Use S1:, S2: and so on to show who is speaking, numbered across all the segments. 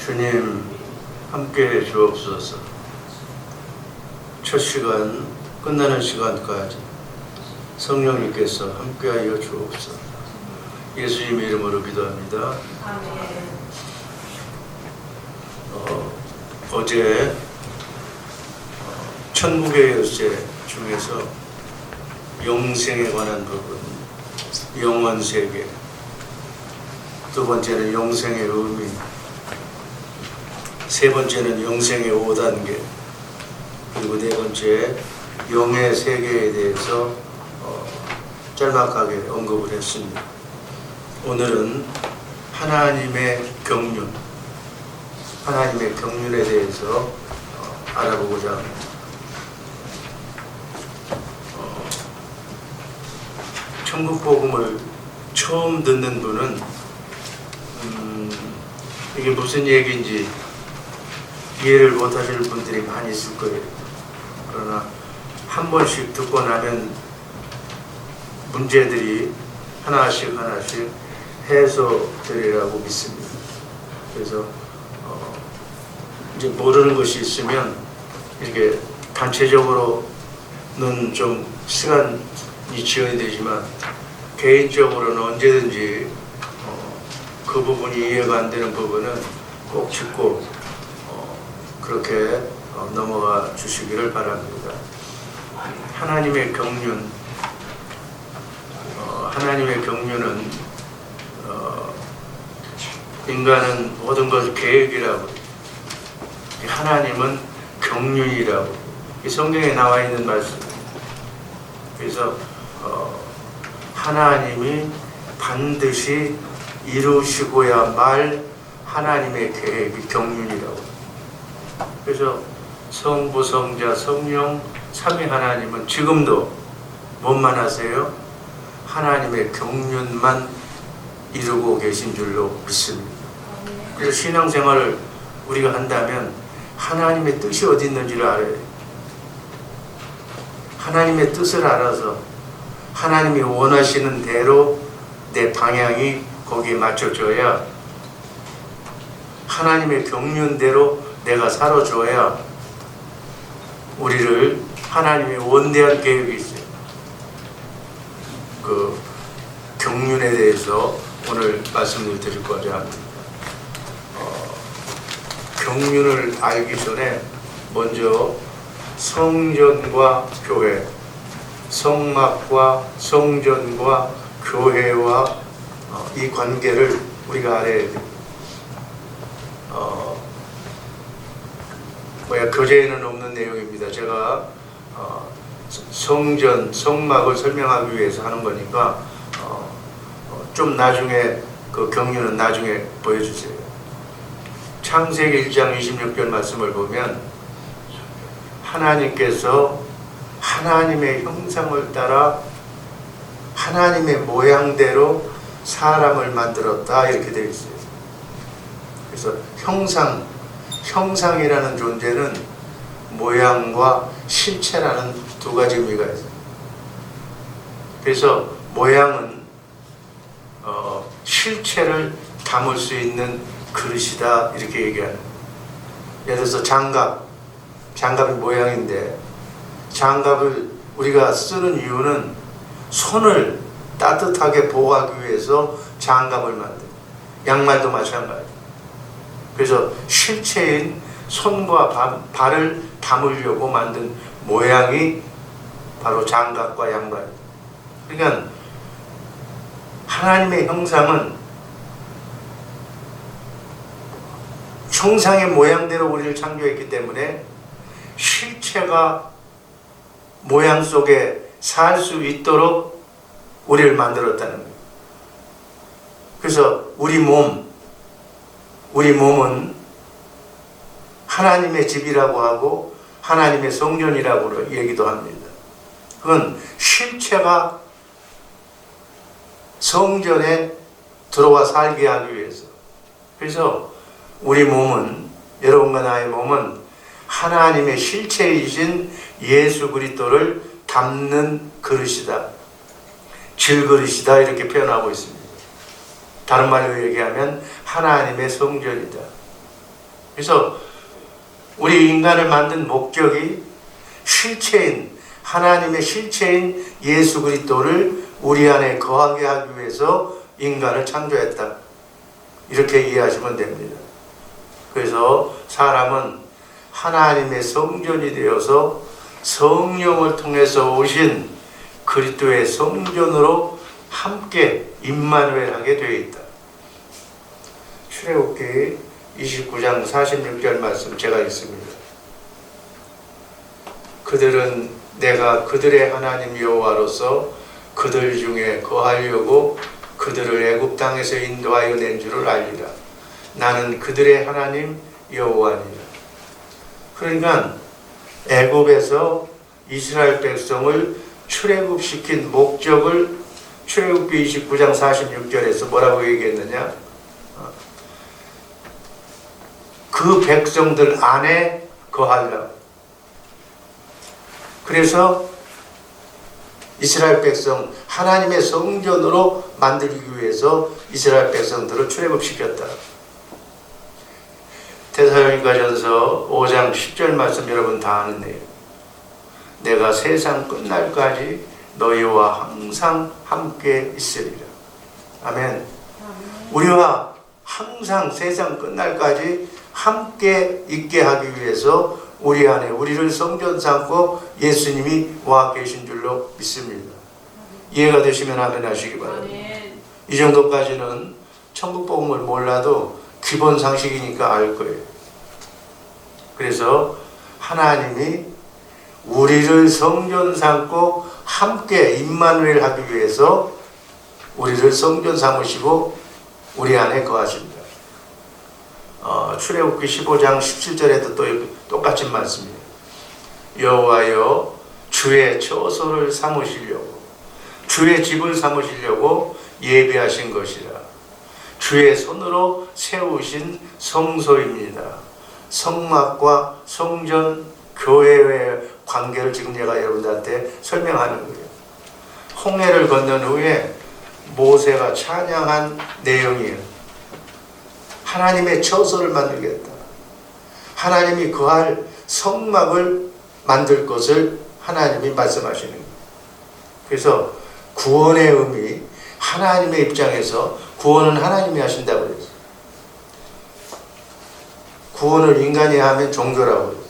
S1: 주님 함께해 주옵소서. 첫 시간 끝나는 시간까지 성령님께서 함께하여 주옵소서. 예수님 이름으로 기도합니다.
S2: 아멘.
S1: 어제 천국의 열쇠 중에서 영생에 관한 부분, 영원세계, 두 번째는 영생의 의미, 세 번째는 영생의 5단계, 그리고 네 번째 영의 세계에 대해서 짤막하게 언급을 했습니다. 오늘은 하나님의 경륜, 하나님의 경륜에 대해서 알아보고자 합니다. 천국복음을 처음 듣는 분은 이게 무슨 얘기인지 이해를 못하실 분들이 많이 있을 거예요. 그러나 한 번씩 듣고 나면 문제들이 하나씩 해소되리라고 믿습니다. 그래서 이제 모르는 것이 있으면 이렇게 단체적으로는 좀 시간이 지연이 되지만 개인적으로는 언제든지 그 부분이 이해가 안 되는 부분은 꼭 짚고 그렇게 넘어가 주시기를 바랍니다. 하나님의 경륜, 하나님의 경륜은 인간은 모든 것을 계획이라고, 하나님은 경륜이라고, 이 성경에 나와 있는 말씀입니다. 그래서 하나님이 반드시 이루시고야 말 하나님의 계획이 경륜이라고. 그래서 성부, 성자, 성령, 삼위 하나님은 지금도 뭔만 하세요? 하나님의 경륜만 이루고 계신 줄로 믿습니다. 그래서 신앙생활을 우리가 한다면 하나님의 뜻이 어디 있는지를 알아야 돼요. 하나님의 뜻을 알아서 하나님이 원하시는 대로 내 방향이 거기에 맞춰져야, 하나님의 경륜대로 내가 살아줘야 우리를 하나님의 원대한 계획이 있어요. 그 경륜에 대해서 오늘 말씀을 드리고자 합니다. 경륜을 알기 전에 먼저 성전과 교회, 성막과 성전과 교회와 이 관계를 우리가 알아야 됩니다. 교재에는 없는 내용입니다. 제가 성전, 성막을 설명하기 위해서 하는 거니까 좀 나중에 그 경륜은 나중에 보여주세요. 창세기 1장 26절 말씀을 보면 하나님께서 하나님의 형상을 따라 하나님의 모양대로 사람을 만들었다, 이렇게 되어 있어요. 그래서 형상이라는 존재는 모양과 실체라는 두 가지 의미가 있어요. 그래서 모양은 실체를 담을 수 있는 그릇이다, 이렇게 얘기하는 거예요. 예를 들어서 장갑이 모양인데, 장갑을 우리가 쓰는 이유는 손을 따뜻하게 보호하기 위해서 장갑을 만들어요. 양말도 마찬가지. 그래서 실체인 손과 발을 담으려고 만든 모양이 바로 장갑과 양말. 그러니까 하나님의 형상은 형상의 모양대로 우리를 창조했기 때문에 실체가 모양 속에 살 수 있도록 우리를 만들었다는 거예요. 그래서 우리 몸은 하나님의 집이라고 하고 하나님의 성전이라고 얘기도 합니다. 그건 실체가 성전에 들어와 살게 하기 위해서. 그래서 우리 몸은, 여러분과 나의 몸은 하나님의 실체이신 예수 그리스도를 담는 그릇이다, 질그릇이다, 이렇게 표현하고 있습니다. 다른 말로 얘기하면 하나님의 성전이다. 그래서 우리 인간을 만든 목적이 실체인 하나님의 실체인 예수 그리스도를 우리 안에 거하게 하기 위해서 인간을 창조했다. 이렇게 이해하시면 됩니다. 그래서 사람은 하나님의 성전이 되어서 성령을 통해서 오신 그리스도의 성전으로 함께 임마누엘 하게 되어 있다. 출애굽기 29장 46절 말씀 제가 읽습니다. 그들은 내가 그들의 하나님 여호와로서 그들 중에 거하려고 그들을 애굽 땅에서 인도하여 낸 줄을 알리라. 나는 그들의 하나님 여호와니라. 그러니까 애굽에서 이스라엘 백성을 출애굽시킨 목적을 출애굽기 29장 46절에서 뭐라고 얘기했느냐? 그 백성들 안에 거하려. 그래서 이스라엘 백성 하나님의 성전으로 만들기 위해서 이스라엘 백성들을 출애굽시켰다. 데살로니가전서 5장 10절 말씀 여러분 다 아는 내용. 내가 세상 끝날까지 너희와 항상 함께 있으리라. 아멘. 우리와 항상 세상 끝날까지 함께 있게 하기 위해서 우리 안에 우리를 성전 삼고 예수님이 와 계신 줄로 믿습니다. 이해가 되시면 아멘 하시기 바랍니다. 이 정도까지는 천국 복음을 몰라도 기본 상식이니까 알 거예요. 그래서 하나님이 우리를 성전 삼고 함께 임마누엘 하기 위해서 우리를 성전 삼으시고 우리 안에 거하십니다. 출애굽기 15장 17절에도 또 똑같은 말씀이에요. 여호와여 주의 처소를 삼으시려고 주의 집을 삼으시려고 예비하신 것이라. 주의 손으로 세우신 성소입니다. 성막과 성전 교회의 관계를 지금 제가 여러분들한테 설명하는 거예요. 홍해를 건넌 후에 모세가 찬양한 내용이에요. 하나님의 처소를 만들겠다. 하나님이 거할 성막을 만들 것을 하나님이 말씀하시는 거예요. 그래서 구원의 의미, 하나님의 입장에서 구원은 하나님이 하신다고 그랬어요. 구원을 인간이 하면 종교라고 그랬어요.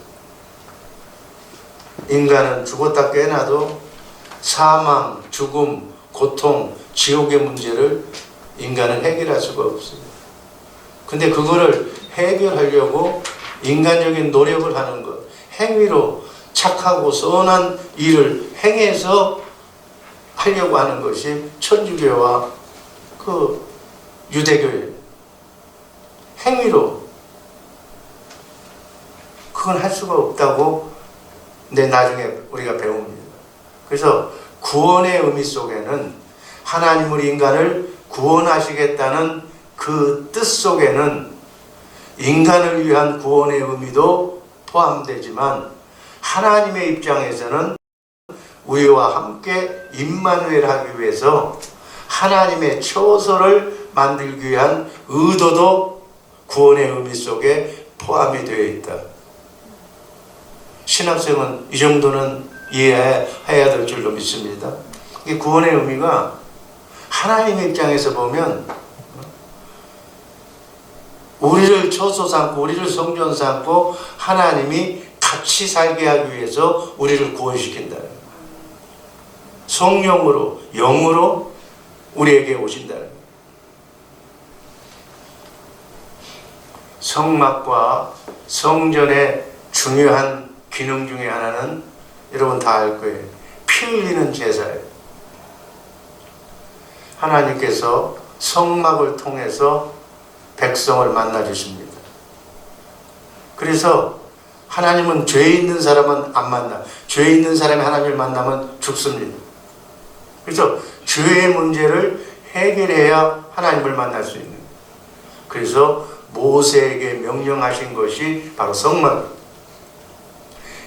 S1: 인간은 죽었다 깨어나도 사망, 죽음, 고통, 지옥의 문제를 인간은 해결할 수가 없어요. 근데 그거를 해결하려고 인간적인 노력을 하는 것, 행위로 착하고 선한 일을 행해서 하려고 하는 것이 천주교와 그 유대교예요. 행위로 그건 할 수가 없다고 나중에 우리가 배웁니다. 그래서 구원의 의미 속에는 하나님은 인간을 구원하시겠다는 그 뜻 속에는 인간을 위한 구원의 의미도 포함되지만 하나님의 입장에서는 우리와 함께 임마누엘 하기 위해서 하나님의 처소를 만들기 위한 의도도 구원의 의미 속에 포함이 되어 있다. 신학생은 이 정도는 이해해야 될 줄로 믿습니다. 이 구원의 의미가 하나님의 입장에서 보면 우리를 처소 삼고 우리를 성전 삼고 하나님이 같이 살게 하기 위해서 우리를 구원시킨다. 성령으로 영으로 우리에게 오신다. 성막과 성전의 중요한 기능 중에 하나는 여러분 다 알 거예요. 피 흘리는 제사예요. 하나님께서 성막을 통해서 백성을 만나 주십니다. 그래서 하나님은 죄 있는 사람은 안 만나. 죄 있는 사람이 하나님을 만나면 죽습니다. 그래서 죄의 문제를 해결해야 하나님을 만날 수 있는 거예요. 그래서 모세에게 명령하신 것이 바로 성막.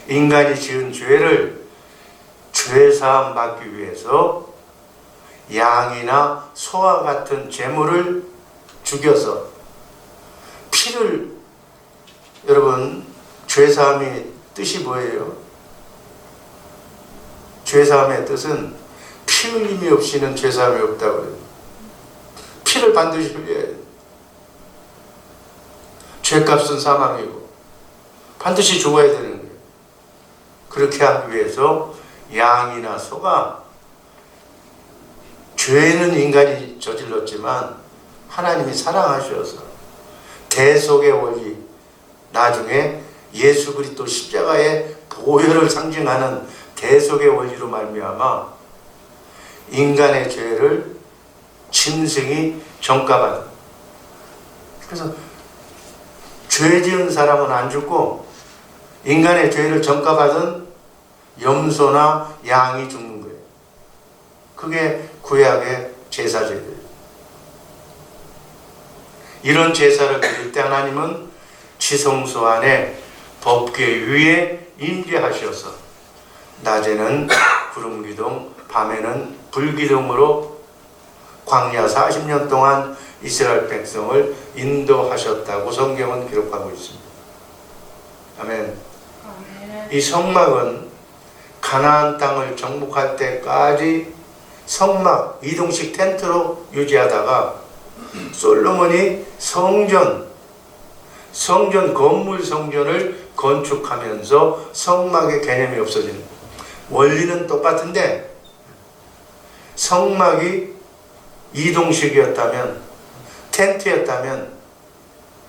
S1: 인간이 지은 죄를 죄사함 받기 위해서 양이나 소와 같은 제물을 죽여서 피를 여러분, 죄사함이 뜻이 뭐예요? 죄사함의 뜻은 피 흘림이 없이는 죄사함이 없다고 해요. 피를 반드시 흘려야 돼요. 죄값은 사망이고 반드시 죽어야 되는 거예요. 그렇게 하기 위해서 양이나 소가, 죄는 인간이 저질렀지만 하나님이 사랑하셔서 대속의 원리, 나중에 예수 그리스도 십자가의 보혈을 상징하는 대속의 원리로 말미암아 인간의 죄를 짐승이 전가받은. 그래서 죄 지은 사람은 안 죽고 인간의 죄를 전가받은 염소나 양이 죽는 거예요. 그게 구약의 제사제도예요. 이런 제사를 드릴 때 하나님은 지성소 안에 법궤 위에 임재하셔서 낮에는 구름기둥, 밤에는 불기둥으로 광야 40년 동안 이스라엘 백성을 인도하셨다고 성경은 기록하고 있습니다. 아멘. 이 성막은 가나안 땅을 정복할 때까지 성막, 이동식 텐트로 유지하다가 솔로몬이 성전 건물 성전을 건축하면서 성막의 개념이 없어지는 거예요. 원리는 똑같은데 성막이 이동식이었다면, 텐트였다면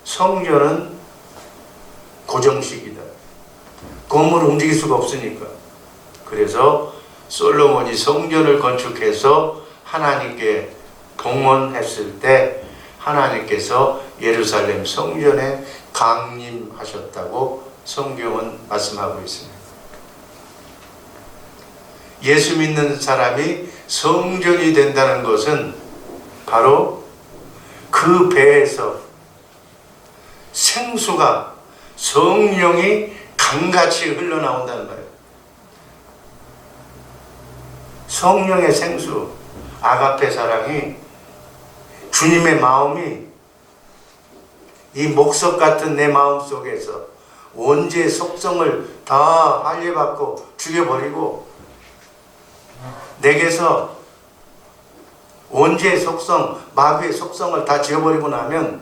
S1: 성전은 고정식이다. 건물을 움직일 수가 없으니까. 그래서 솔로몬이 성전을 건축해서 하나님께 봉헌했을 때 하나님께서 예루살렘 성전에 강림하셨다고 성경은 말씀하고 있습니다. 예수 믿는 사람이 성전이 된다는 것은 바로 그 배에서 생수가, 성령이 강같이 흘러나온다는 거예요. 성령의 생수, 아가페 사랑이, 주님의 마음이 이 목석 같은 내 마음 속에서 원죄의 속성을 다 할례받고 죽여버리고 내게서 원죄의 속성, 마귀의 속성을 다 지워버리고 나면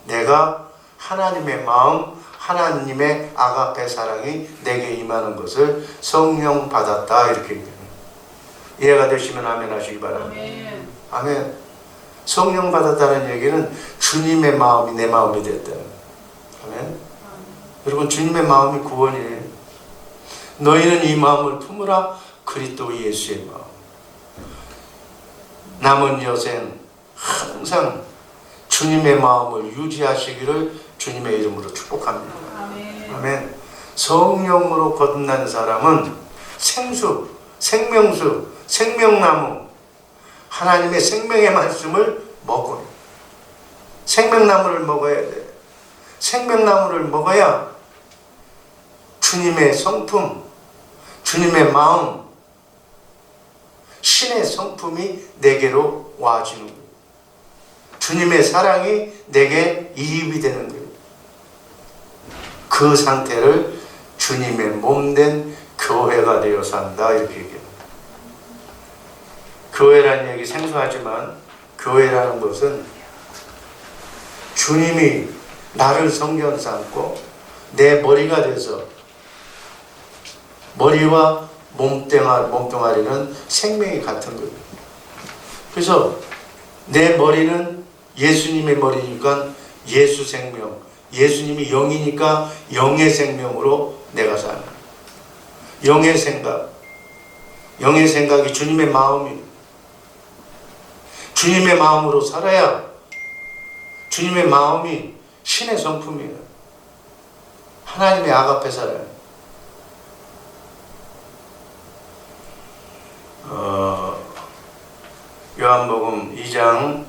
S1: 내가 하나님의 마음, 하나님의 아가페 사랑이 내게 임하는 것을 성령 받았다, 이렇게 얘기합니다. 이해가 되시면 아멘 하시기 바랍니다. 아멘. 아멘. 성령 받았다는 얘기는 주님의 마음이 내 마음이 됐다는 거예요. 아멘. 여러분, 주님의 마음이 구원이에요. 너희는 이 마음을 품으라, 그리스도 예수의 마음. 남은 여생 항상 주님의 마음을 유지하시기를 주님의 이름으로 축복합니다. 아멘. 아멘. 성령으로 거듭난 사람은 생수, 생명수, 생명나무, 하나님의 생명의 말씀을 먹어요. 생명나무를 먹어야 돼. 생명나무를 먹어야 주님의 성품, 주님의 마음, 신의 성품이 내게로 와지는 거예요. 주님의 사랑이 내게 이입이 되는 거예요. 그 상태를 주님의 몸된 교회가 되어 산다, 이렇게 얘기합니다. 교회라는 얘기 생소하지만 교회라는 것은 주님이 나를 성전 삼고 내 머리가 돼서, 머리와 몸뚱아리는 생명이 같은 거예요. 그래서 내 머리는 예수님의 머리니까 예수 생명, 예수님이 영이니까 영의 생명으로 내가 사는 거예요. 영의 생각이 주님의 마음이에요. 주님의 마음으로 살아야 주님의 마음이 신의 성품이에요. 하나님의 아가페 살아요. 요한복음 2장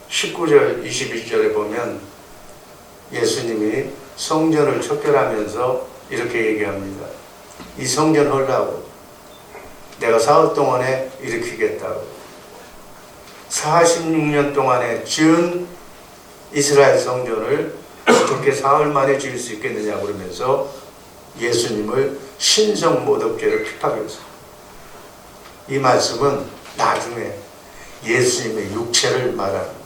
S1: 19절 21절에 보면 예수님이 성전을 척결하면서 이렇게 얘기합니다. 이 성전 헐라고 내가 사흘 동안에 일으키겠다고. 46년 동안에 지은 이스라엘 성전을 어떻게 사흘 만에 지을 수 있겠느냐 그러면서 예수님을 신성모독죄로 핍박했어요. 이 말씀은 나중에 예수님의 육체를 말하는 거예요.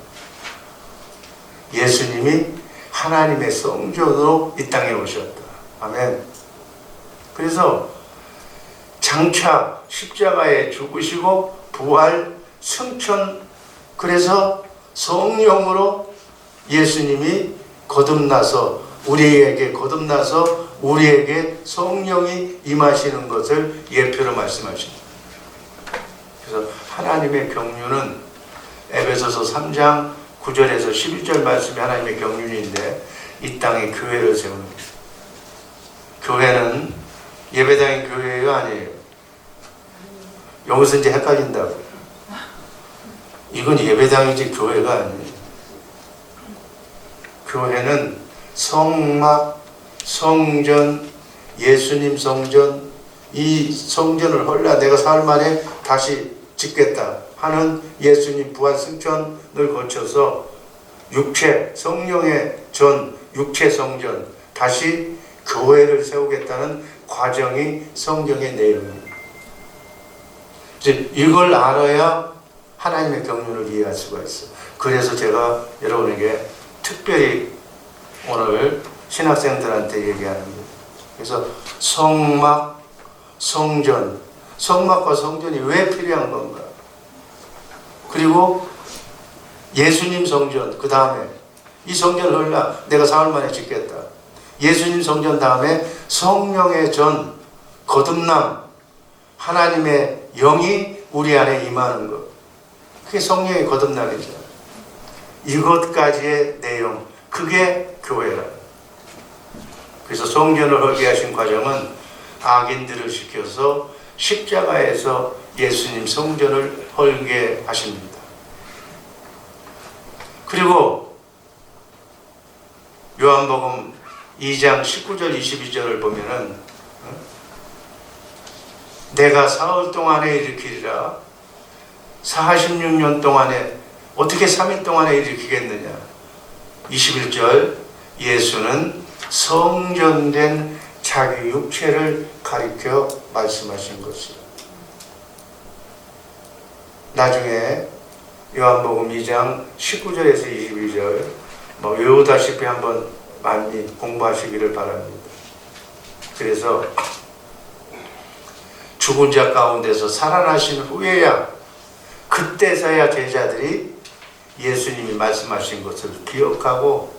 S1: 예수님이 하나님의 성전으로 이 땅에 오셨다. 아멘. 그래서 장차 십자가에 죽으시고 부활, 승천, 그래서 성령으로 예수님이 거듭나서 우리에게 성령이 임하시는 것을 예표로 말씀하십니다. 그래서 하나님의 경륜은 에베소서 3장 9절에서 11절 말씀이 하나님의 경륜인데 이 땅에 교회를 세우는 거예요. 교회는 예배당이 교회예요, 아니에요? 여기서 이제 헷갈린다고. 이건 예배당이지 교회가 아니에요. 교회는 성막, 성전, 예수님 성전, 이 성전을 헐라 내가 사흘 만에 다시 짓겠다 하는 예수님 부활 승천을 거쳐서 육체, 성령의 전, 육체 성전, 다시 교회를 세우겠다는 과정이 성경의 내용입니다. 이걸 알아야 하나님의 경륜을 이해할 수가 있어요. 그래서 제가 여러분에게 특별히 오늘 신학생들한테 얘기하는 거예요. 그래서 성막, 성전, 성막과 성전이 왜 필요한 건가? 그리고 예수님 성전, 그 다음에 이 성전을 헐라 내가 사흘 만에 짓겠다. 예수님 성전 다음에 성령의 전, 거듭남, 하나님의 영이 우리 안에 임하는 것. 그게 성령의 거듭남이죠. 이것까지의 내용, 그게 교회라. 그래서 성전을 헐게 하신 과정은 악인들을 시켜서 십자가에서 예수님 성전을 헐게 하십니다. 그리고 요한복음 2장 19절 22절을 보면은 내가 사흘 동안에 일으키리라 46년 동안에 어떻게 3일 동안에 일으키겠느냐. 21절 예수는 성전된 자기 육체를 가리켜 말씀하신 것이요. 나중에 요한복음 2장 19절에서 22절 외우다시피 한번 많이 공부하시기를 바랍니다. 그래서 죽은 자 가운데서 살아나신 후에야 그때서야 제자들이 예수님이 말씀하신 것을 기억하고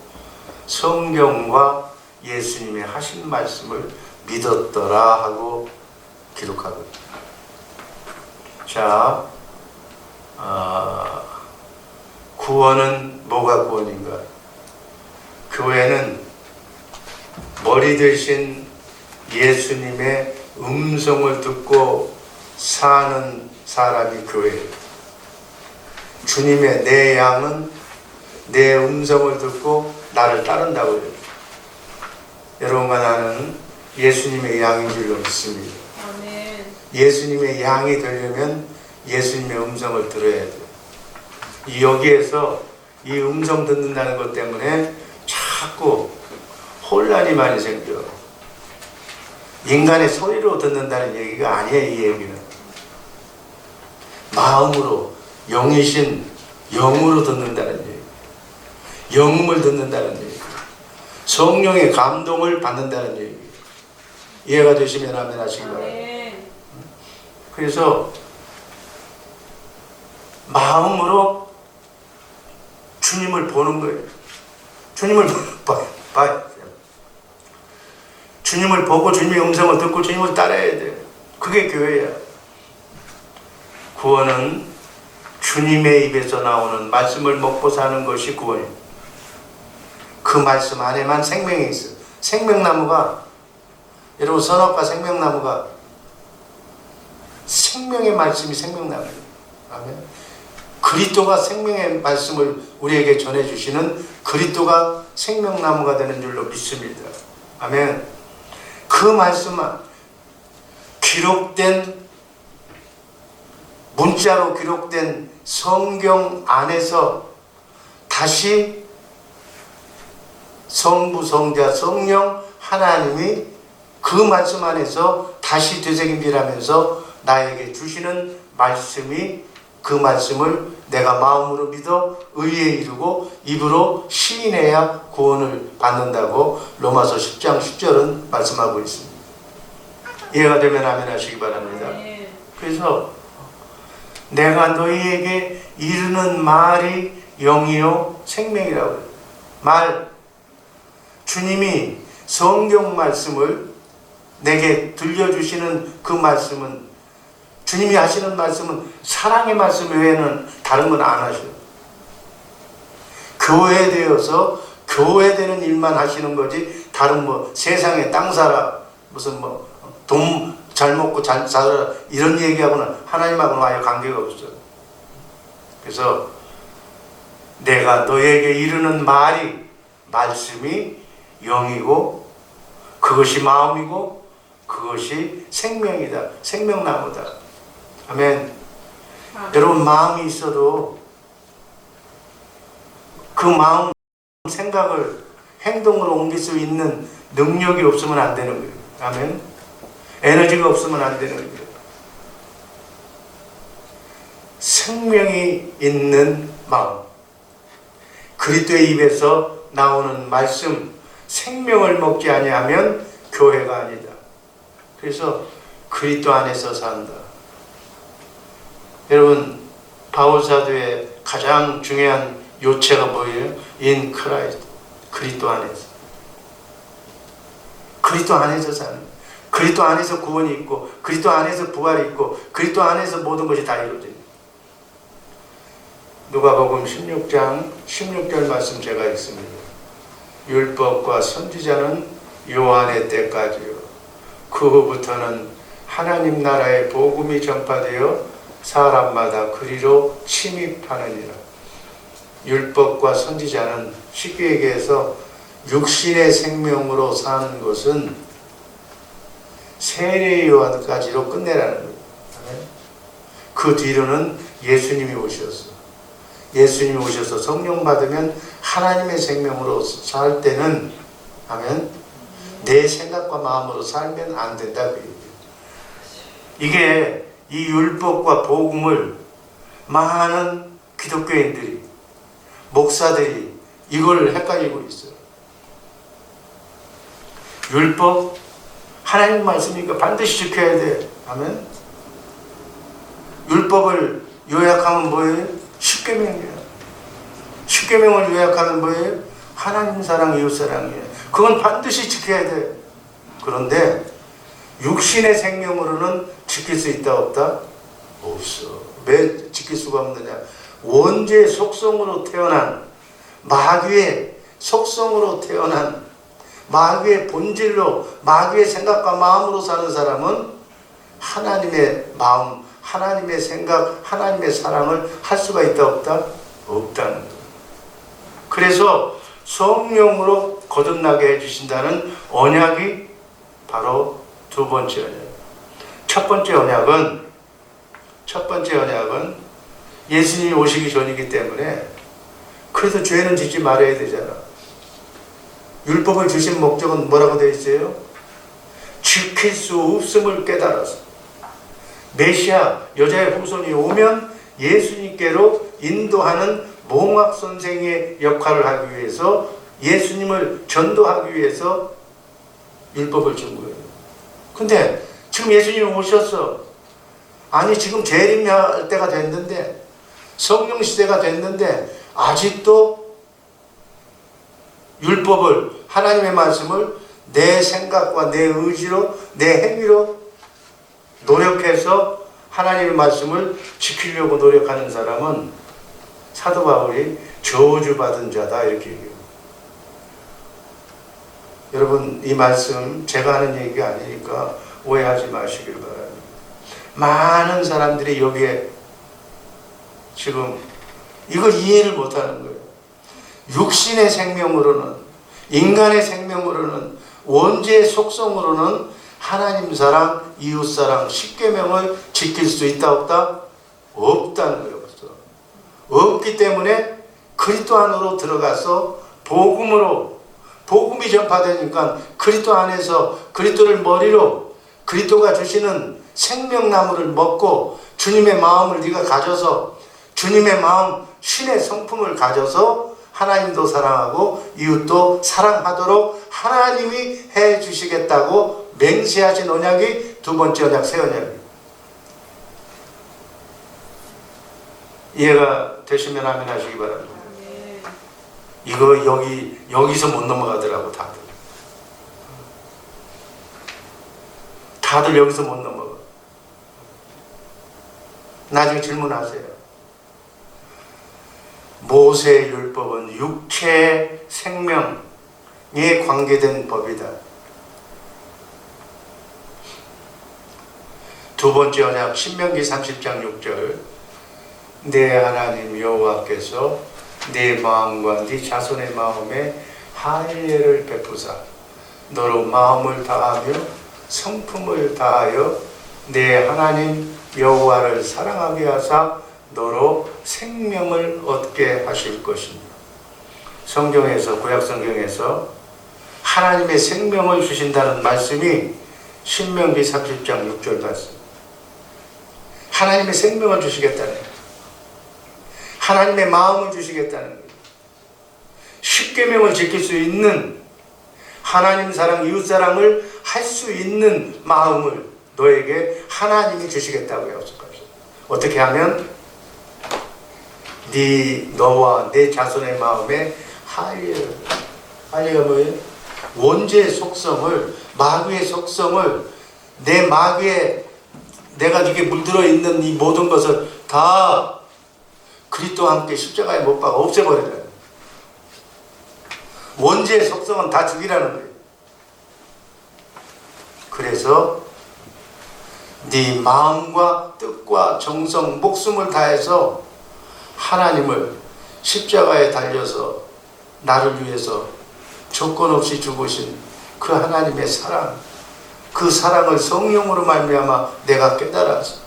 S1: 성경과 예수님의 하신 말씀을 믿었더라 하고 기록하거든요. 자, 구원은 뭐가 구원인가? 교회는 머리 되신 예수님의 음성을 듣고 사는 사람이 교회예요. 주님의 내 양은 내 음성을 듣고 나를 따른다고 해요. 여러분과 나는 예수님의 양인 줄로 믿습니다. 아멘. 예수님의 양이 되려면 예수님의 음성을 들어야 돼요. 여기에서 이 음성 듣는다는 것 때문에 자꾸 혼란이 많이 생겨. 인간의 소리로 듣는다는 얘기가 아니에요. 이 얘기는 마음으로, 영이신 영으로 듣는다는 얘기, 영음을 듣는다는 얘기, 성령의 감동을 받는다는 얘기. 이해가 되시면 아멘 하시기 바랍니다. 그래서 마음으로 주님을 보는 거예요. 주님을 봐요. 주님을 보고 주님의 음성을 듣고 주님을 따라야 돼요. 그게 교회야. 구원은 주님의 입에서 나오는 말씀을 먹고 사는 것이 구원이에요. 그 말씀 안에만 생명이 있어요. 생명나무가, 여러분 선악과 생명나무가 생명의 말씀이 생명나무예요. 아멘. 그리스도가 생명의 말씀을 우리에게 전해주시는 그리스도가 생명나무가 되는 줄로 믿습니다. 아멘. 그 말씀만 기록된, 문자로 기록된 성경 안에서 다시 성부, 성자, 성령 하나님이 그 말씀 안에서 다시 되새김질하면서 나에게 주시는 말씀이, 그 말씀을 내가 마음으로 믿어 의에 이르고 입으로 시인해야 구원을 받는다고 로마서 10장 10절은 말씀하고 있습니다. 이해가 되면 아멘 하시기 바랍니다. 그래서 내가 너희에게 이르는 말이 영이요 생명이라고 해요. 말, 주님이 성경 말씀을 내게 들려주시는 그 말씀은, 주님이 하시는 말씀은 사랑의 말씀 외에는 다른 건 안 하셔요. 교회되어서 교회되는 일만 하시는 거지, 다른 뭐 세상에 땅 사라, 무슨 뭐 돈 잘 먹고 잘 살아라 이런 얘기하고는 하나님하고는 아예 관계가 없어요. 그래서 내가 너에게 이르는 말이, 말씀이 영이고 그것이 마음이고 그것이 생명이다. 생명나무다. 아멘. 여러분, 마음이 있어도 그 마음, 생각을 행동으로 옮길 수 있는 능력이 없으면 안 되는 거예요. 아멘. 에너지가 없으면 안 되는 거예요. 생명이 있는 마음, 그리스도의 입에서 나오는 말씀, 생명을 먹지 아니하면 교회가 아니다. 그래서 그리스도 안에서 산다. 여러분, 바울 사도의 가장 중요한 요체가 뭐예요? In Christ. 그리스도 안에서. 그리스도 안에서 사는 거예요. 그리스도 안에서 구원이 있고, 그리스도 안에서 부활이 있고, 그리스도 안에서 모든 것이 다 이루어져요. 누가복음 16장 16절 말씀 제가 읽습니다. 율법과 선지자는 요한의 때까지요. 그 후부터는 하나님 나라의 복음이 전파되어 사람마다 그리로 침입하느니라. 율법과 선지자는 쉽게 얘기해서 육신의 생명으로 사는 것은 세례 요한까지로 끝내라는 거예요. 그 뒤로는 예수님이 오셨어. 예수님이 오셔서 성령 받으면 하나님의 생명으로 살 때는, 아멘, 내 생각과 마음으로 살면 안 된다. 이게 이 율법과 복음을 많은 기독교인들이, 목사들이 이걸 헷갈리고 있어요. 율법, 하나님 말씀이니까 반드시 지켜야 돼. 아멘. 율법을 요약하면 뭐예요? 십계명이에요. 십계명을 요약하면 뭐예요? 하나님 사랑, 이웃 사랑이에요. 그건 반드시 지켜야 돼. 그런데 육신의 생명으로는 지킬 수 있다 없다? 없어. 왜 지킬 수가 없느냐? 원죄의 속성으로 태어난, 마귀의 속성으로 태어난, 마귀의 본질로, 마귀의 생각과 마음으로 사는 사람은 하나님의 마음, 하나님의 생각, 하나님의 사랑을 할 수가 있다 없다? 없다는 거예요. 그래서 성령으로 거듭나게 해주신다는 언약이 바로 두 번째 언약. 첫 번째 언약은 예수님이 오시기 전이기 때문에, 그래서 죄는 짓지 말아야 되잖아. 율법을 주신 목적은 뭐라고 되어 있어요? 지킬 수 없음을 깨달아서 메시아, 여자의 후손이 오면 예수님께로 인도하는 몽학 선생의 역할을 하기 위해서, 예수님을 전도하기 위해서 율법을 준 거예요. 근데 지금 예수님이 오셨어. 아니, 지금 재림할 때가 됐는데, 성령 시대가 됐는데 아직도 율법을, 하나님의 말씀을 내 생각과 내 의지로, 내 행위로 노력해서 하나님의 말씀을 지키려고 노력하는 사람은 사도 바울이 저주받은 자다 이렇게 얘기해요. 여러분, 이 말씀 제가 하는 얘기가 아니니까 오해하지 마시길 바랍니다. 많은 사람들이 여기에 지금 이걸 이해를 못하는 거예요. 육신의 생명으로는, 인간의 생명으로는, 원죄의 속성으로는 하나님 사랑, 이웃 사랑, 십계명을 지킬 수 있다 없다? 없다는 거예요. 없기 때문에 그리스도 안으로 들어가서 복음으로, 복음이 전파되니까 그리스도 안에서 그리스도를 머리로 그리스도가 주시는 생명나무를 먹고 주님의 마음을 네가 가져서 주님의 마음 신의 성품을 가져서 하나님도 사랑하고 이웃도 사랑하도록 하나님이 해 주시겠다고 맹세하신 언약이 두 번째 언약, 새 언약입니다. 이해가 되시면 아멘 하시기 바랍니다. 이거 여기서 못 넘어가더라고. 다들 여기서 못 넘어가. 나중에 질문하세요. 모세의 율법은 육체 생명에 관계된 법이다. 두 번째 언약 신명기 30장 6절 내 하나님 여호와께서 네 마음과 네 자손의 마음에 할례를 베푸사 너로 마음을 다하며 성품을 다하여 내 하나님 여호와를 사랑하게 하사 너로 생명을 얻게 하실 것입니다. 성경에서 구약 성경에서 하나님의 생명을 주신다는 말씀이 신명기 30장 6절 말씀. 하나님의 생명을 주시겠다는 거예요. 하나님의 마음을 주시겠다는 거예요. 십계명을 지킬 수 있는 하나님 사랑, 이웃 사랑을 할 수 있는 마음을 너에게 하나님이 주시겠다고 약속하셨어요. 어떻게 하면 너와 내 자손의 마음에 할례가 뭐예요? 원죄의 속성을, 마귀의 속성을, 내 마귀에 내가 이게 물들어 있는 이 모든 것을 다 그리스도와 함께 십자가에 못 박아 없애버리라. 원죄의 속성은 다 죽이라는 거예요. 그래서 네 마음과 뜻과 정성, 목숨을 다해서 하나님을 십자가에 달려서 나를 위해서 조건 없이 죽으신 그 하나님의 사랑, 그 사랑을 성령으로 말미암아 내가 깨달아서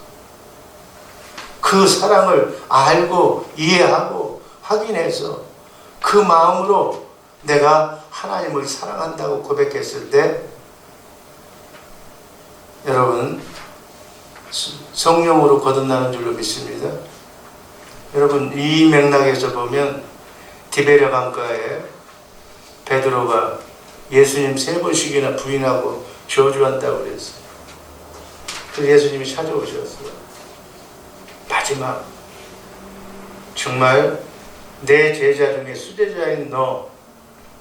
S1: 그 사랑을 알고 이해하고 확인해서 그 마음으로 내가 하나님을 사랑한다고 고백했을 때 여러분 성령으로 거듭나는 줄로 믿습니다. 여러분 이 맥락에서 보면 디베랴 강가에 베드로가 예수님 3번씩이나 부인하고 저주한다고 그랬어요. 그래서 예수님이 찾아오셨어요. 마지막 정말 내 제자 중에 수제자인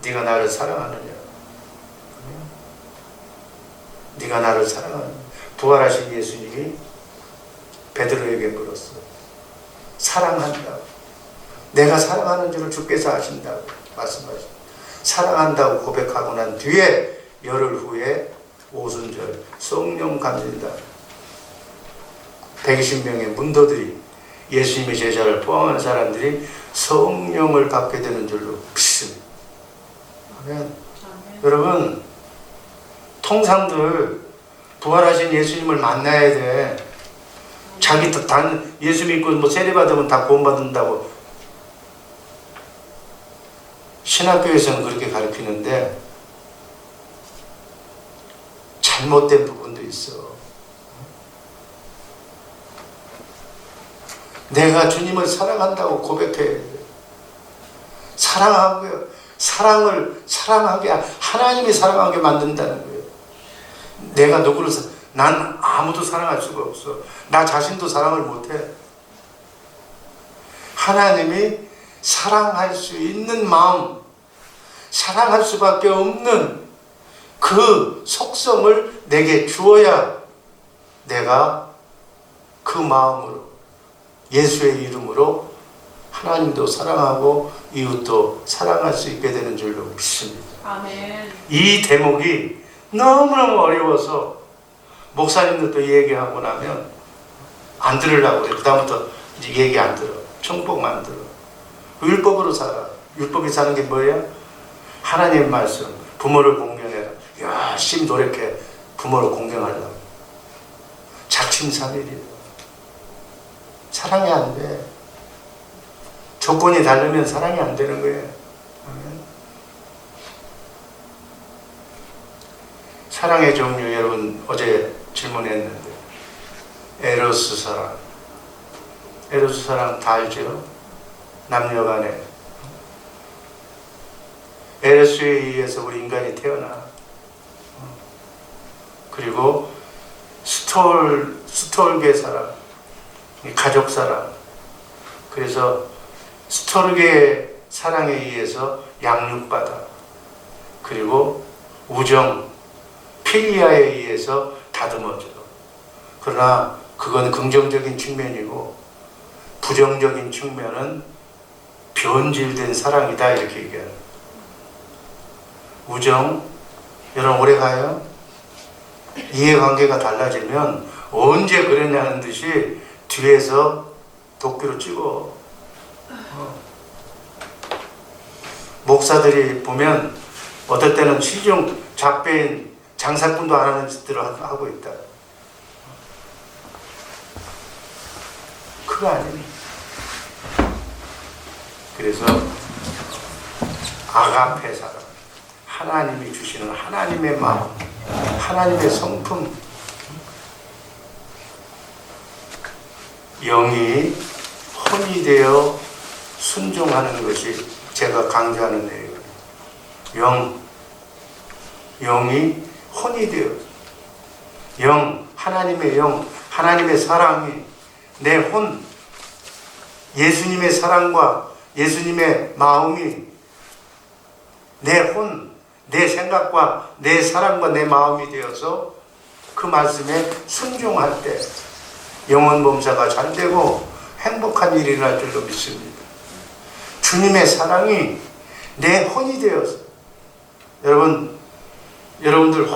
S1: 네가 나를 사랑하느냐? 네가 나를 사랑하느냐? 부활하신 예수님이 베드로에게 물었어. 사랑한다고. 내가 사랑하는 줄을 주께서 아신다고 말씀하셨어요. 사랑한다고 고백하고 난 뒤에 열흘 후에 오순절 성령 감진다. 120명의 문도들이 예수님의 제자를 포함한 사람들이 성령을 받게 되는 줄로 믿습니다. 아멘. 여러분 통상들 부활하신 예수님을 만나야 돼. 자기 예수 믿고 뭐 세례받으면 다 구원받는다고 신학교에서는 그렇게 가르치는데 잘못된 부분도 있어. 내가 주님을 사랑한다고 고백해야 돼. 사랑하게 하나님이 사랑하게 만든다는 거예요. 내가 누구를 난 아무도 사랑할 수가 없어. 나 자신도 사랑을 못해. 하나님이 사랑할 수 있는 마음, 사랑할 수밖에 없는 그 속성을 내게 주어야 내가 그 마음으로 예수의 이름으로 하나님도 사랑하고 이웃도 사랑할 수 있게 되는 줄로 믿습니다.
S2: 아멘.
S1: 이 대목이 너무너무 어려워서 목사님들도 얘기하고 나면 안 들으려고 그래. 그다음부터 이제 얘기 안 들어. 청복만 들어. 율법으로 살아. 율법이 사는 게 뭐예요? 하나님 말씀, 부모를 공경해라. 열심히 노력해. 부모를 공경하려고. 작심삼일이야. 사랑이 안 돼. 조건이 다르면 사랑이 안 되는 거예요. 사랑의 종류 여러분 어제 질문했는데 에로스 사랑, 에로스 사랑 다 알죠? 남녀간에 에로스에 의해서 우리 인간이 태어나. 그리고 스톨게 사랑, 가족 사랑. 그래서 스톨게 사랑에 의해서 양육받아. 그리고 우정, 필리아에 의해서 다듬어져. 그러나 그건 긍정적인 측면이고 부정적인 측면은 변질된 사랑이다 이렇게 얘기해요. 우정, 여러분 오래 가요? 이해관계가 달라지면 언제 그랬냐는 듯이 뒤에서 도끼로 찍어. 목사들이 보면 어떨 때는 시중 잡배인 장사꾼도 안 하는 짓들을 하고 있다. 그거 아니니. 그래서 아가페 사랑, 하나님이 주시는 하나님의 마음, 하나님의 성품, 영이 혼이 되어 순종하는 것이 제가 강조하는 내용이에요. 영이 혼이 되어, 하나님의 영, 하나님의 사랑이 내 혼, 예수님의 사랑과 예수님의 마음이 내 혼, 내 생각과 내 사랑과 내 마음이 되어서 그 말씀에 순종할 때 영혼 범사가 잘 되고 행복한 일이 일어날 줄로 믿습니다. 주님의 사랑이 내 혼이 되어서, 여러분들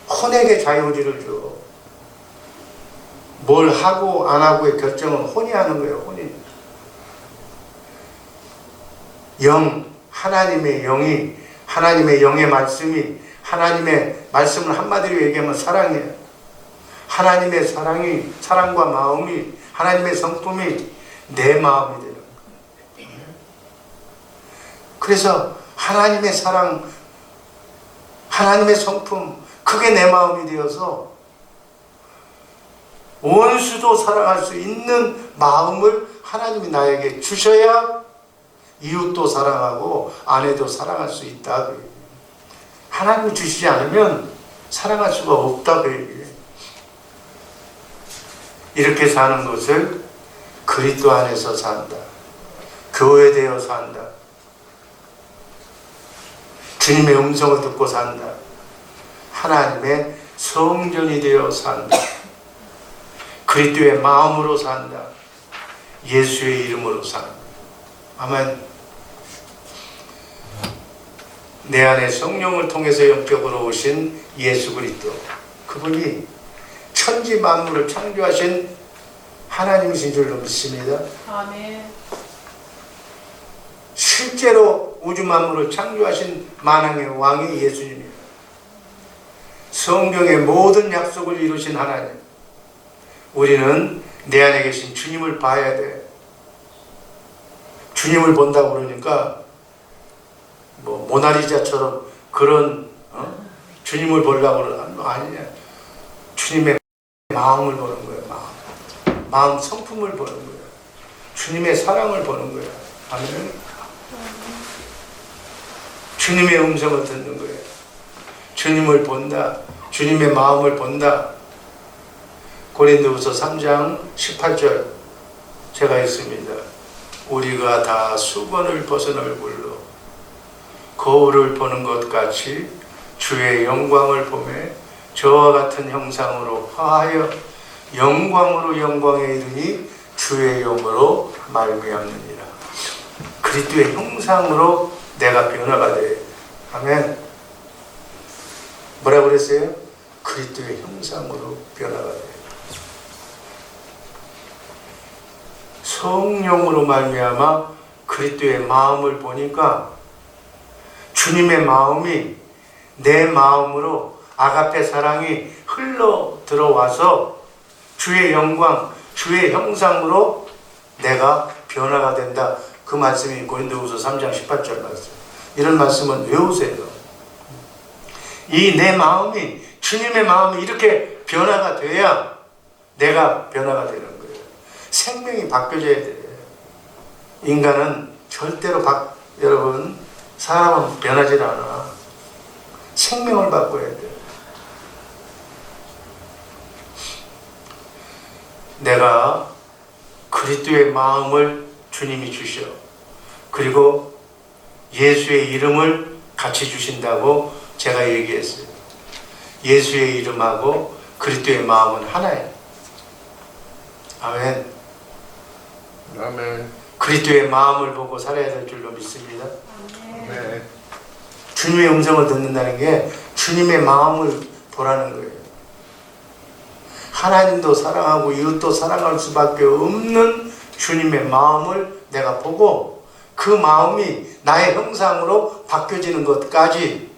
S1: 혼에게 자유의지를 줘. 뭘 하고 안 하고의 결정은 혼이 하는 거예요. 혼이. 하나님의 영이, 하나님의 영의 말씀이, 하나님의 말씀을 한마디로 얘기하면 사랑이에요. 하나님의 사랑이, 사랑과 마음이, 하나님의 성품이 내 마음이 되는 거예요. 그래서 하나님의 사랑, 하나님의 성품, 그게 내 마음이 되어서 원수도 사랑할 수 있는 마음을 하나님이 나에게 주셔야 이웃도 사랑하고 아내도 사랑할 수 있다. 하나님이 주시지 않으면 사랑할 수가 없다. 이렇게 사는 것을 그리스도 안에서 산다. 교회되어 산다. 주님의 음성을 듣고 산다. 하나님의 성전이 되어 산다. 그리스도의 마음으로 산다. 예수의 이름으로 산다. 아멘. 내 안에 성령을 통해서 영적으로 오신 예수 그리스도, 그분이 천지 만물을 창조하신 하나님이신 줄로 믿습니다.
S2: 아멘.
S1: 실제로 우주 만물을 창조하신 만왕의 왕이 예수님이에요. 성경의 모든 약속을 이루신 하나님. 우리는 내 안에 계신 주님을 봐야 돼. 주님을 본다고 그러니까 뭐 모나리자처럼 그런 주님을 보려고 그러는 거 아니냐. 주님의 마음을 보는 거예요. 마음 성품을 보는 거예요. 주님의 사랑을 보는 거예요. 아멘. 주님의 음성을 듣는 거예요. 주님을 본다. 주님의 마음을 본다. 고린도후서 3장 18절 제가 읽습니다. 우리가 다 수건을 벗은 얼굴로 거울을 보는 것 같이 주의 영광을 보매 저와 같은 형상으로 화하여 영광으로 영광에 이르니 주의 영으로 말미암느니라. 그리스도의 형상으로 내가 변화가 돼. 아멘. 뭐라 그랬어요? 그리스도의 형상으로 변화가 돼. 성령으로 말미암아 그리스도의 마음을 보니까 주님의 마음이 내 마음으로 아가페 사랑이 흘러 들어와서 주의 영광, 주의 형상으로 내가 변화가 된다. 그 말씀이 고린도후서 3장 18절 말씀. 이런 말씀은 외우세요. 이 내 마음이, 주님의 마음이 이렇게 변화가 돼야 내가 변화가 되는 거예요. 생명이 바뀌어져야 돼요. 인간은 절대로 여러분, 사람은 변하지 않아. 생명을 바꿔야 돼요. 내가 그리스도의 마음을 주님이 주셔. 그리고 예수의 이름을 같이 주신다고 제가 얘기했어요. 예수의 이름하고 그리스도의 마음은 하나예요. 아멘.
S2: 아멘.
S1: 그리스도의 마음을 보고 살아야 될 줄로 믿습니다.
S2: 네.
S1: 주님의 음성을 듣는다는 게 주님의 마음을 보라는 거예요. 하나님도 사랑하고 이웃도 사랑할 수밖에 없는 주님의 마음을 내가 보고 그 마음이 나의 형상으로 바뀌어지는 것까지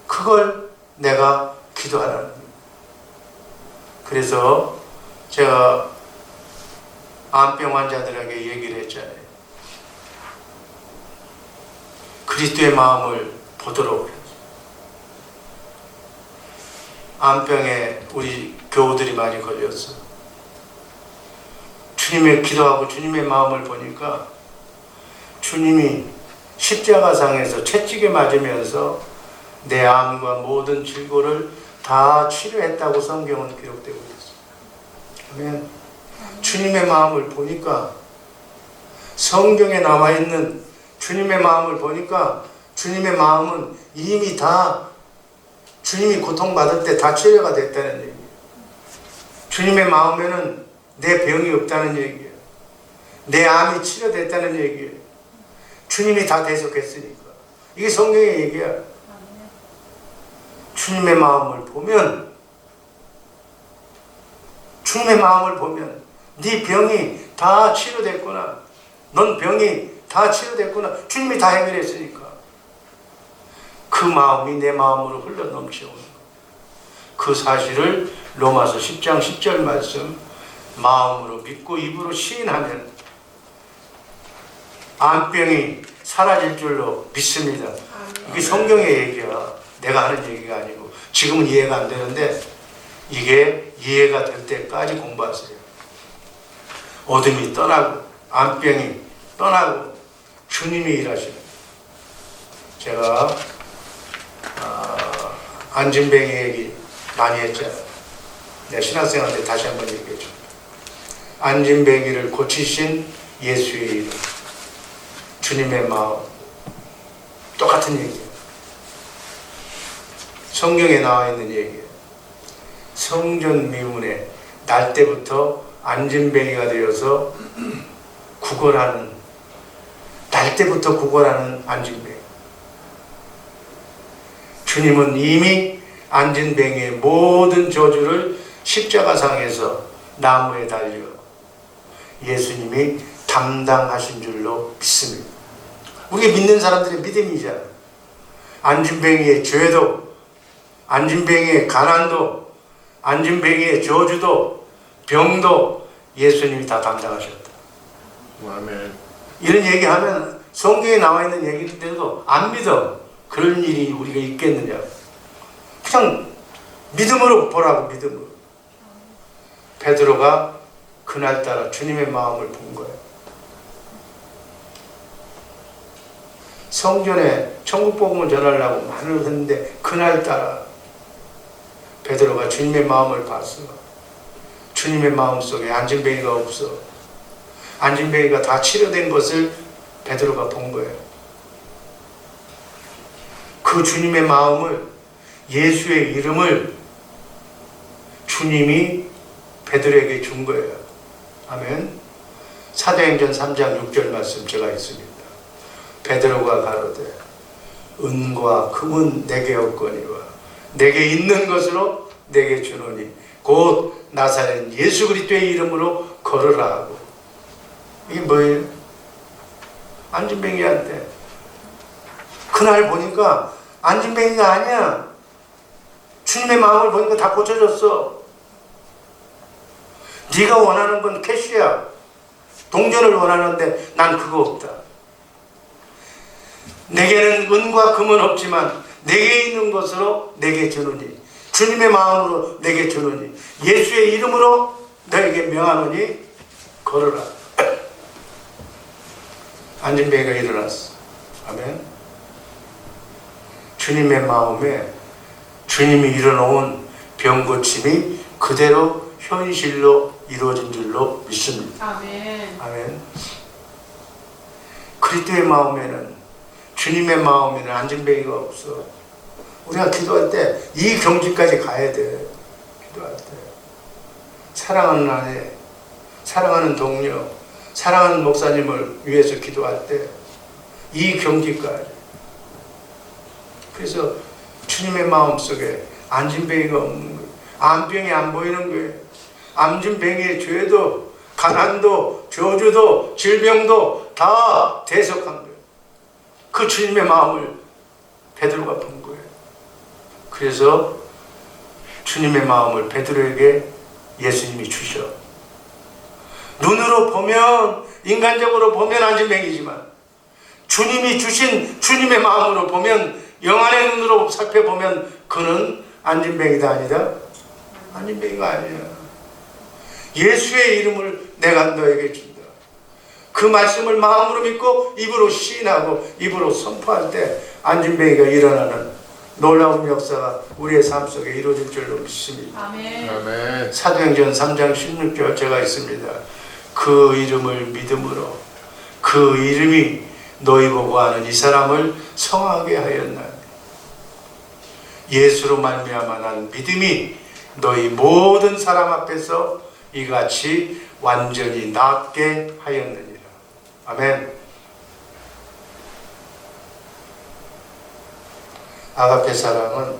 S1: 그걸 내가 기도하라는 거예요. 그래서 제가 암병 환자들에게 얘기를 했잖아요. 그리스도의 마음을 보도록 했어요. 암병에 우리 교우들이 많이 걸렸어. 주님의 기도하고 주님의 마음을 보니까 주님이 십자가상에서 채찍에 맞으면서 내 암과 모든 질고를 다 치료했다고 성경은 기록되고 있어요. 아멘. 주님의 마음을 보니까, 성경에 나와 있는 주님의 마음을 보니까 주님의 마음은 이미 다 주님이 고통받을 때 다 치료가 됐다는 얘기예요. 주님의 마음에는 내 병이 없다는 얘기예요. 내 암이 치료됐다는 얘기예요. 주님이 다 대속했으니까. 이게 성경의 얘기야. 주님의 마음을 보면, 주님의 마음을 보면 네 병이 다 치료됐구나. 넌 병이 다 치료됐구나. 주님이 다 해결했으니까. 그 마음이 내 마음으로 흘러 넘쳐오는 것. 그 사실을 로마서 10장 10절 말씀, 마음으로 믿고 입으로 시인하면 암병이 사라질 줄로 믿습니다. 이게 성경의 얘기야. 내가 하는 얘기가 아니고. 지금은 이해가 안 되는데 이게 이해가 될 때까지 공부하세요. 어둠이 떠나고 암병이 떠나고 주님이 일하시는. 제가 안진뱅이 얘기 많이 했잖아요. 내가 신학생한테 다시 한번 얘기해 줘. 안진뱅이를 고치신 예수의 이름, 주님의 마음, 똑같은 얘기예요. 성경에 나와 있는 얘기예요. 성전 미문에 날 때부터 안진뱅이가 되어서 구걸하는, 날 때부터 구걸하는 안진뱅이. 주님은 이미 안진뱅이의 모든 저주를 십자가상에서 나무에 달려 예수님이 담당하신 줄로 믿습니다. 우리가 믿는 사람들의 믿음이잖아요. 안진뱅이의 죄도, 안진뱅이의 가난도, 안진뱅이의 저주도, 병도 예수님이 다 담당하셨다.
S2: 아멘.
S1: 이런 얘기하면 성경에 나와 있는 얘기들도 안 믿어. 그런 일이 우리가 있겠느냐. 그냥 믿음으로 보라고, 믿음으로. 베드로가 그날따라 주님의 마음을 본 거예요. 성전에 천국복음을 전하려고 말을 했는데 그날따라 베드로가 주님의 마음을 봤어. 주님의 마음속에 안진뱅이가 없어. 안진뱅이가 다 치료된 것을 베드로가 본 거예요. 그 주님의 마음을, 예수의 이름을 주님이 베드로에게 준 거예요. 아멘. 사도행전 3장 6절 말씀 제가 있습니다. 베드로가 가로되 은과 금은 내게 없거니와 내게 있는 것으로 내게 주노니 곧 나사렛 예수 그리스도의 이름으로 걸으라 하고. 이게 뭐예요? 안진뱅이한테 그날 보니까 안진뱅이가 아니야. 주님의 마음을 보니까 다 고쳐졌어. 네가 원하는 건 캐시야. 동전을 원하는데 난 그거 없다. 내게는 은과 금은 없지만 내게 있는 것으로 내게 주노니 주님의 마음으로 내게 주노니 예수의 이름으로 너에게 명하노니 걸어라. 안진뱅이가 일어났어. 아멘. 주님의 마음에 주님이 일어놓은 병고침이 그대로 현실로 이루어진 줄로 믿습니다.
S3: 아멘.
S1: 아멘. 그리스도의 마음에는, 주님의 마음에는 안진뱅이가 없어. 우리가 기도할 때 이 경지까지 가야 돼. 기도할 때 사랑하는 아내, 사랑하는 동료, 사랑하는 목사님을 위해서 기도할 때 이 경지까지. 그래서 주님의 마음속에 안진뱅이가 없는 거예요. 암병이 안 보이는 거예요. 안진뱅이의 죄도, 가난도, 저주도, 질병도 다 대속한 거예요. 그 주님의 마음을 베드로가 본 거예요. 그래서 주님의 마음을 베드로에게 예수님이 주셔. 눈으로 보면, 인간적으로 보면 안진뱅이지만 주님이 주신 주님의 마음으로 보면, 영안의 눈으로 살펴보면 그는 안진뱅이가 아니다. 안진뱅이가 아니야. 예수의 이름을 내가 너에게 준다. 그 말씀을 마음으로 믿고 입으로 시인하고 입으로 선포할 때 안진뱅이가 일어나는 놀라운 역사가 우리의 삶 속에 이루어질 줄로 믿습니다.
S3: 아멘.
S2: 아멘.
S1: 사도행전 3장 16절째가 있습니다. 그 이름을 믿음으로 그 이름이 너희 보고 아는 이 사람을 성하게 하였나니 예수로 말미암아 난 믿음이 너희 모든 사람 앞에서 이같이 완전히 낫게 하였느니라. 아멘. 아가페 사랑은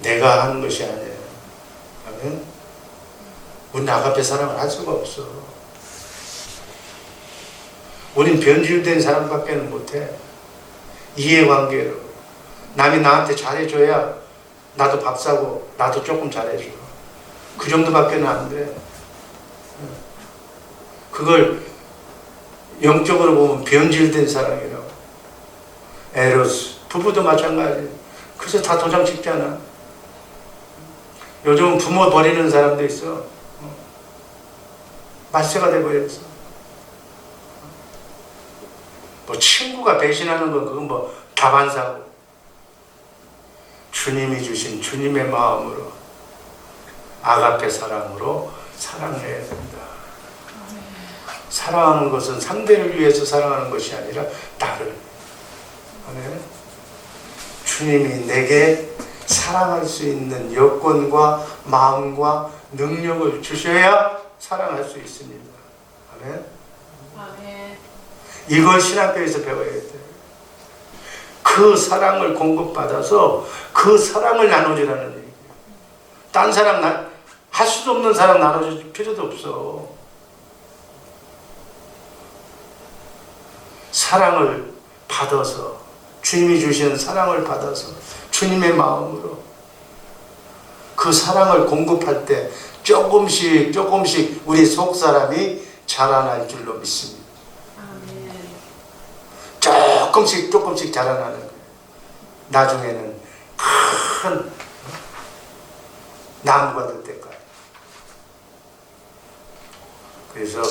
S1: 내가 하는 것이 아니에요. 아멘. 우리는 아가페 사랑을 할 수가 없어. 우린 변질된 사람밖에 못해. 이해관계로 남이 나한테 잘해줘야 나도 밥 사고 나도 조금 잘해줘. 그 정도밖에 안 돼. 그걸 영적으로 보면 변질된 사랑이라고. 에로스. 부부도 마찬가지. 그래서 다 도장 찍잖아. 요즘은 부모 버리는 사람도 있어. 말세가 돼버렸어. 뭐 친구가 배신하는 건 그건 뭐 다반사고. 주님이 주신 주님의 마음으로 아가페 사랑으로 사랑해야 된다. 사랑하는 것은 상대를 위해서 사랑하는 것이 아니라 나를. 아멘. 주님이 내게 사랑할 수 있는 여건과 마음과 능력을 주셔야 사랑할 수 있습니다. 아멘.
S3: 아멘.
S1: 이걸 신학교에서 배워야 돼. 그 사랑을 공급받아서 그 사랑을 나눠주라는 얘기예요. 딴 사랑 할 수도 없는 사랑 나눠줄 필요도 없어. 사랑을 받아서, 주님이 주시는 사랑을 받아서 주님의 마음으로 그 사랑을 공급할 때 조금씩 우리 속 사람이 자라날 줄로 믿습니다. 조금씩 자라나는 거예요. 나중에는 큰 나무가 될 때까지. 그래서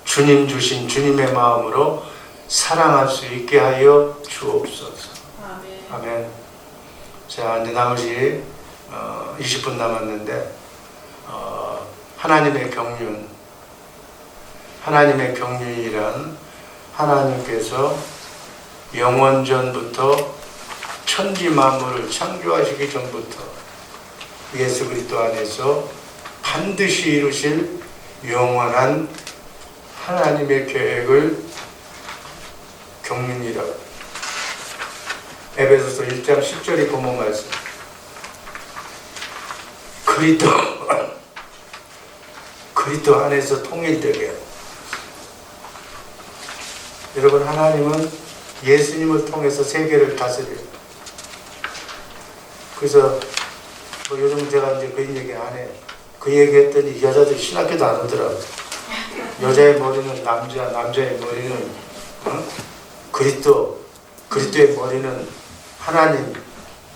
S1: 주님 주신 주님의 마음으로 사랑할 수 있게 하여 주옵소서.
S3: 아멘.
S1: 아멘. 자, 이제 나머지 20분 남았는데 하나님의 경륜. 하나님의 경륜이란 하나님께서 영원전부터 천지 만물을 창조하시기 전부터 예수 그리스도 안에서 반드시 이루실 영원한 하나님의 계획을 경륜이라고. 에베소서 1장 10절이 본문 말씀. 그리스도 안에서 통일되게 하고. 여러분, 하나님은 예수님을 통해서 세계를 다스려요. 그래서 뭐 요즘 제가 이제 그 얘기 안 해. 그 얘기 했더니 여자들이 신학교도 안 오더라고. 여자의 머리는 남자, 남자의 머리는 그리스도의 머리는 하나님,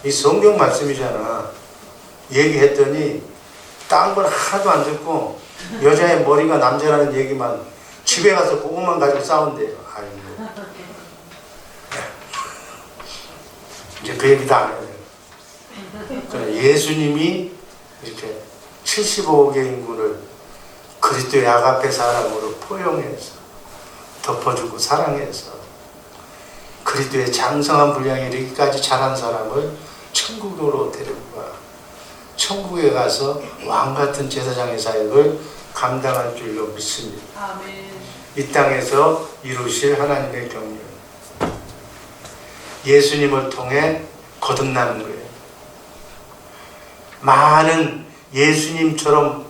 S1: 이 성경 말씀이잖아. 얘기했더니 딴 걸 하나도 안 듣고 여자의 머리가 남자라는 얘기만, 집에 가서 그것만 가지고 싸운대요. 아이고. 이제 그 얘기도 안 해요. 그러니까 예수님이 이렇게 75억의 인구를 그리스도의 아가페 사랑으로 포용해서 덮어주고 사랑해서 그리스도의 장성한 분량에 이르기까지 자란 사람을 천국으로 데리고 가 천국에 가서 왕같은 제사장의 사역을 감당할 줄로 믿습니다.
S3: 아멘.
S1: 이 땅에서 이루실 하나님의 경륜, 예수님을 통해 거듭나는 거예요. 많은 예수님처럼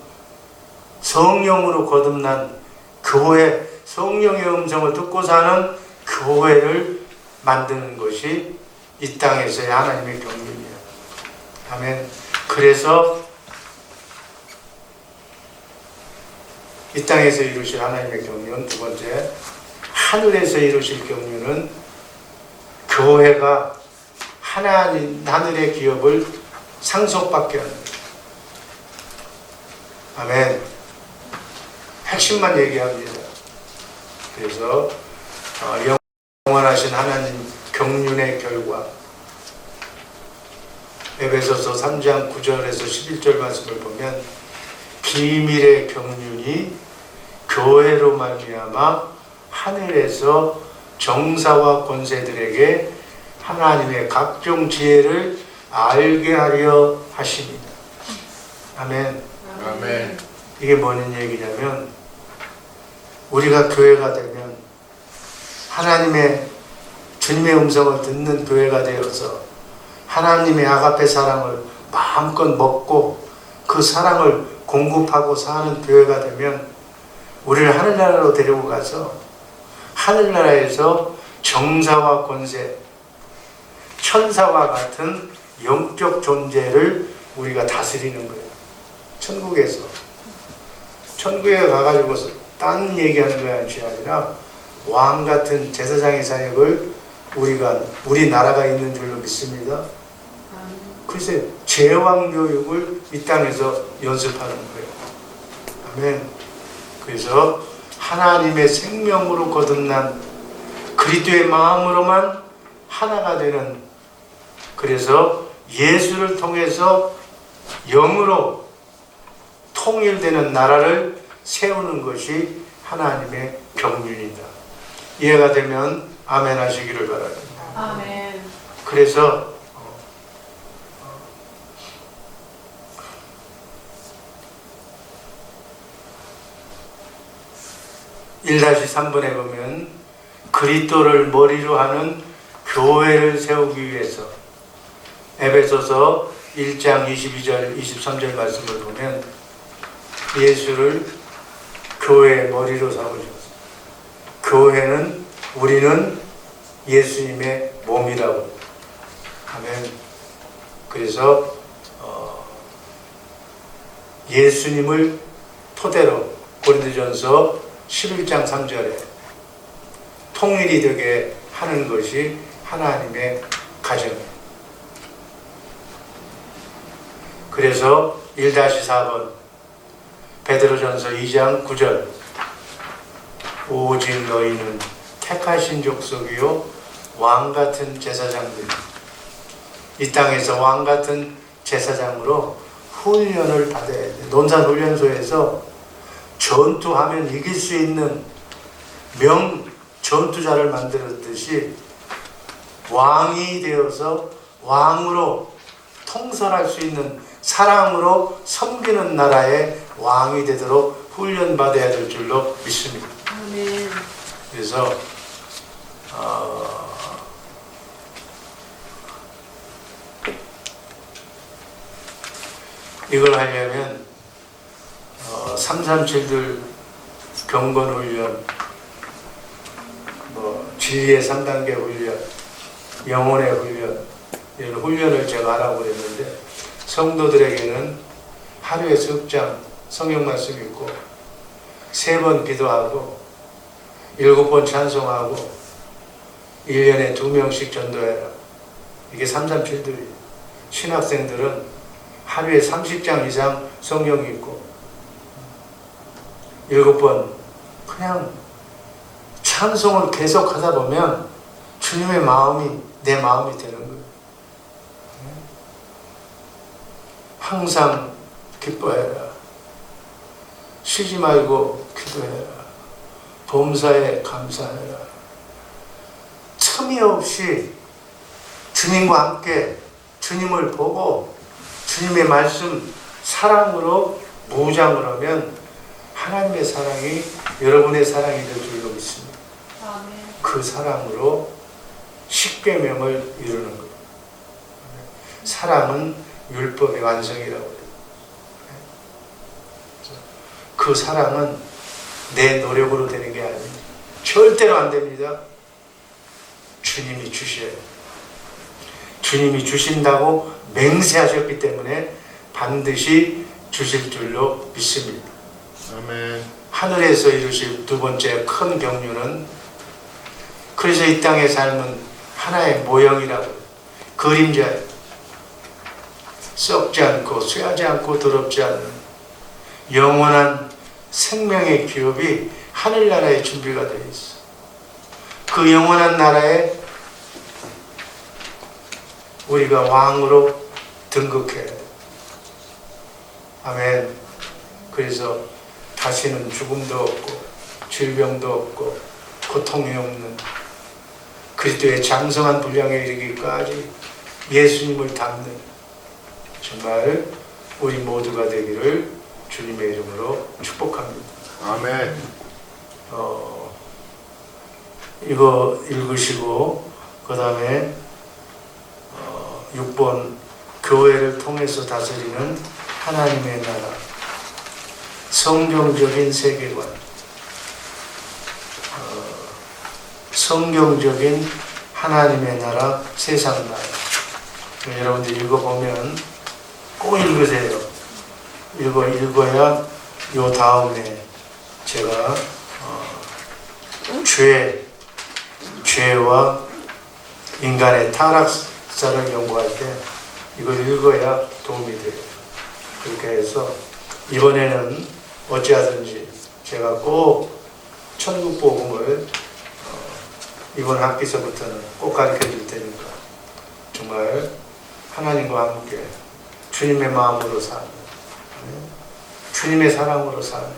S1: 성령으로 거듭난 교회, 성령의 음성을 듣고 사는 교회를 만드는 것이 이 땅에서의 하나님의 경륜이에요. 아멘. 그래서 이 땅에서 이루실 하나님의 경륜, 두 번째, 하늘에서 이루실 경륜은 교회가 하늘의 기업을 상속받게 하는 거예요. 아멘. 핵심만 얘기합니다. 그래서 영원하신 하나님 경륜의 결과, 에베소서 3장 9절에서 11절 말씀을 보면 비밀의 경륜이 교회로 말미암아 하늘에서 정사와 권세들에게 하나님의 각종 지혜를 알게 하려 하십니다. 아멘.
S2: 아멘.
S1: 이게 뭐는 얘기냐면, 우리가 교회가 되면 하나님의 주님의 음성을 듣는 교회가 되어서 하나님의 아가페 사랑을 마음껏 먹고 그 사랑을 공급하고 사는 교회가 되면 우리를 하늘나라로 데리고 가서 하늘나라에서 정사와 권세, 천사와 같은 영적 존재를 우리가 다스리는 거예요. 천국에서. 천국에 가가지고 딴 얘기하는 것이 아니라 왕 같은 제사장의 사역을 우리나라가 있는 줄로 믿습니다. 글쎄, 제왕 교육을 이 땅에서 연습하는 거예요. 아멘. 그래서 하나님의 생명으로 거듭난 그리스도의 마음으로만 하나가 되는, 그래서 예수를 통해서 영으로 통일되는 나라를 세우는 것이 하나님의 경륜이다. 이해가 되면 아멘 하시기를 바랍니다.
S3: 아멘.
S1: 그래서 1-3번에 보면 그리스도를 머리로 하는 교회를 세우기 위해서, 에베소서 1장 22절 23절 말씀을 보면 예수를 교회의 머리로 삼으셨어요. 교회는, 우리는 예수님의 몸이라고. 아멘. 그래서 예수님을 토대로 고린도전서 11장 3절에 통일이 되게 하는 것이 하나님의 가정이에요. 그래서 1-4번 베드로전서 2장 9절, 오직 너희는 택하신 족속이요 왕같은 제사장들, 이 땅에서 왕같은 제사장으로 훈련을 받아야 돼. 논산훈련소에서 전투하면 이길 수 있는 전투자를 만들었듯이 왕이 되어서 왕으로 통솔할 수 있는, 사랑으로 섬기는 나라의 왕이 되도록 훈련받아야 될 줄로 믿습니다.
S3: 아멘.
S1: 그래서 이걸 하려면 337들 경건훈련, 진리의 3단계 훈련, 영혼의 훈련, 이런 훈련을 제가 하라고 그랬는데, 성도들에게는 하루에 석장 성경 말씀 읽고 3번 기도하고 7번 찬송하고 1년에 2명씩 전도해라. 이게 337들이에요. 신학생들은 하루에 30장 이상 성경 읽고 7번 그냥 찬송을 계속 하다 보면 주님의 마음이 내 마음이 되는 거예요. 항상 기뻐해라. 쉬지 말고 기도해라. 범사에 감사해라. 틈이 없이 주님과 함께 주님을 보고 주님의 말씀 사랑으로 무장을 하면 하나님의 사랑이 여러분의 사랑이 될 줄로 믿습니다.
S3: 아멘.
S1: 그 사랑으로 십계명을 이루는 거예요. 사랑은 율법의 완성이라고 해요. 그 사랑은 내 노력으로 되는 게 아닙니다. 절대로 안 됩니다. 주님이 주셔요. 주님이 주신다고 맹세하셨기 때문에 반드시 주실 줄로 믿습니다.
S2: 아멘.
S1: 하늘에서 이루실 두 번째 큰 경륜은, 그래서 이 땅의 삶은 하나의 모형이라고 해요. 그림자예요. 썩지 않고 쇠하지 않고 더럽지 않는 영원한 생명의 기업이 하늘나라에 준비가 되어 있어. 그 영원한 나라에 우리가 왕으로 등극해야 돼. 아멘. 그래서 다시는 죽음도 없고 질병도 없고 고통이 없는 그리스도의 장성한 분량에 이르기까지 예수님을 닮는 정말 우리 모두가 되기를 주님의 이름으로 축복합니다.
S2: 아멘.
S1: 이거 읽으시고 그 다음에 6번 교회를 통해서 다스리는 하나님의 나라, 성경적인 세계관, 성경적인 하나님의 나라, 세상 나라. 여러분들 읽어보면 꼭 읽으세요. 읽어야 요 다음에 제가 죄와 인간의 타락사를 연구할 때 이걸 읽어야 도움이 돼요. 그렇게 해서 이번에는 어찌하든지 제가 꼭 천국복음을 이번 학기서부터는 꼭 가르쳐 줄 테니까 정말 하나님과 함께 주님의 마음으로 사는, 주님의 사랑으로 사는,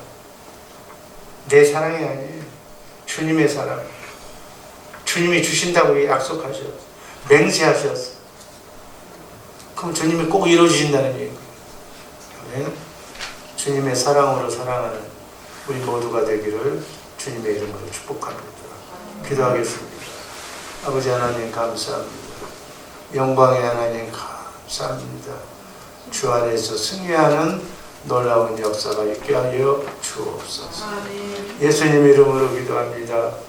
S1: 내 사랑이 아니에요. 주님의 사랑. 주님이 주신다고 약속하셨어. 맹세하셨어. 그럼 주님이 꼭 이루어주신다는 얘기예요. 아멘. 주님의 사랑으로 사랑하는 우리 모두가 되기를 주님의 이름으로 축복합니다. 기도하겠습니다. 아버지 하나님 감사합니다. 영광의 하나님 감사합니다. 주 안에서 승리하는 놀라운 역사가 있게 하여 주옵소서.
S3: 아멘.
S1: 예수님 이름으로 기도합니다.